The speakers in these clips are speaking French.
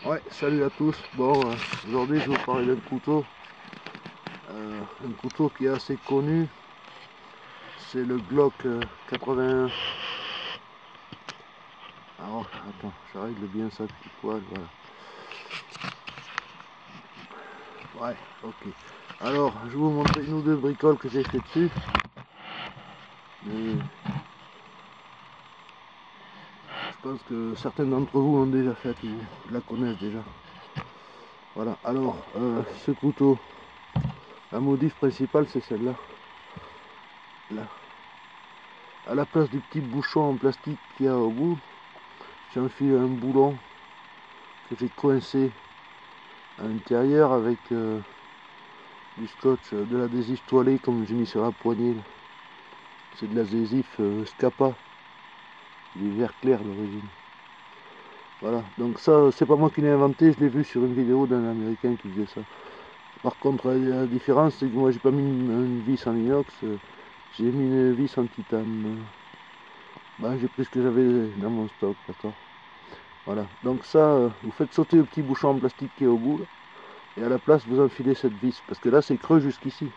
Ouais, salut à tous. Bon, aujourd'hui je vais vous parler d'un couteau. Un couteau qui est assez connu. C'est le Glock 81. Alors, attends, je règle bien ça petit poil, voilà. Ouais, ok. Alors, je vais vous montrer une ou deux bricoles que j'ai fait dessus. Mais je pense que certains d'entre vous ont déjà fait ou la connaissent déjà. Voilà, alors, ce couteau, la modif principale c'est celle-là. Là. À la place du petit bouchon en plastique qu'il y a au bout, j'ai enfilé un boulon que j'ai coincé à l'intérieur avec du scotch, de l'adhésif toilé comme j'ai mis sur la poignée. C'est de l'adhésif Scapa, il est vert clair d'origine. Voilà, donc ça c'est pas moi qui l'ai inventé, je l'ai vu sur une vidéo d'un américain qui faisait ça. Par contre la différence c'est que moi j'ai pas mis une vis en inox, j'ai mis une vis en titane. Bah, j'ai pris ce que j'avais dans mon stock, d'accord. Voilà, donc ça, vous faites sauter le petit bouchon en plastique qui est au bout, là, et à la place vous enfilez cette vis, parce que là c'est creux jusqu'ici,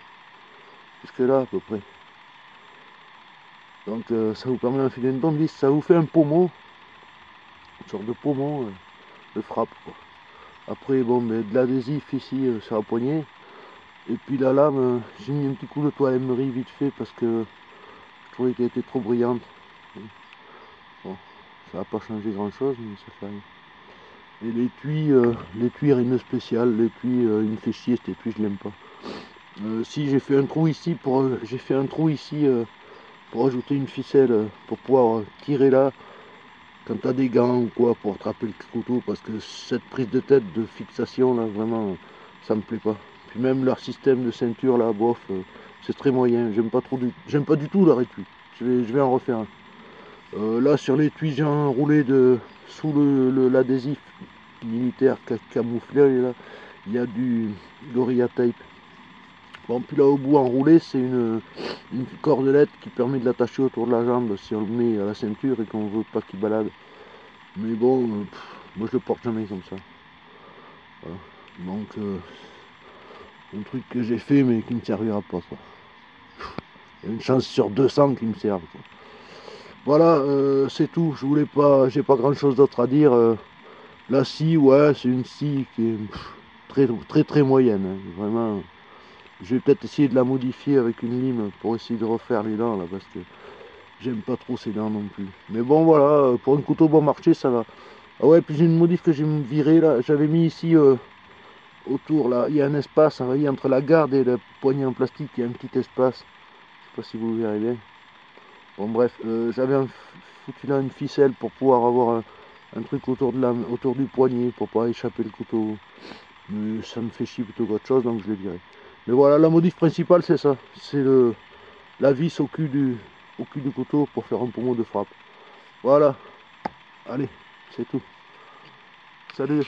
jusque là à peu près. Donc ça vous permet d'enfiler une bonne vis, ça vous fait un pommeau, une sorte de pommeau de frappe, quoi. Après bon, mais de l'adhésif ici sur la poignée, et puis la lame, j'ai mis un petit coup de toile emery vite fait parce que je trouvais qu'elle était trop brillante. Bon, ça n'a pas changé grand chose, mais ça fait rien. Et l'étui rien de spécial, l'étui il me fait chier cet étui, je l'aime pas. Si j'ai fait un trou ici pour ajouter une ficelle pour pouvoir tirer là quand tu as des gants ou quoi pour attraper le couteau, parce que cette prise de tête de fixation là vraiment ça me plaît pas. Puis même leur système de ceinture là, bof, c'est très moyen, j'aime pas du tout leur étui. Je vais en refaire un. Là sur l'étui j'ai enroulé sous l'adhésif militaire camouflé là, il y a du Gorilla Tape. Bon, puis là au bout enroulé c'est une cordelette qui permet de l'attacher autour de la jambe si on le met à la ceinture et qu'on veut pas qu'il balade. Mais bon, moi je le porte jamais comme ça. Voilà. Donc un truc que j'ai fait mais qui ne me servira pas, ça. Il y a une chance sur 200 qui me serve, quoi. Voilà, c'est tout. Je voulais pas, j'ai pas grand chose d'autre à dire. La scie, ouais, c'est une scie qui est très moyenne, hein. Vraiment. Je vais peut-être essayer de la modifier avec une lime pour essayer de refaire les dents là, parce que j'aime pas trop ces dents non plus. Mais bon voilà, pour un couteau bon marché ça va. Ah ouais, puis j'ai une modif que j'ai viré là. J'avais mis ici autour là, il y a un espace, vous voyez, entre la garde et la poignée en plastique, il y a un petit espace. Je sais pas si vous verrez bien. Bon bref, j'avais foutu là une ficelle pour pouvoir avoir un truc autour du poignet pour pas échapper le couteau. Mais ça me fait chier plutôt qu'autre chose, donc je l'ai viré. Mais voilà, la modif principale c'est ça, c'est la vis au cul du couteau pour faire un pommeau de frappe. Voilà, allez, c'est tout. Salut.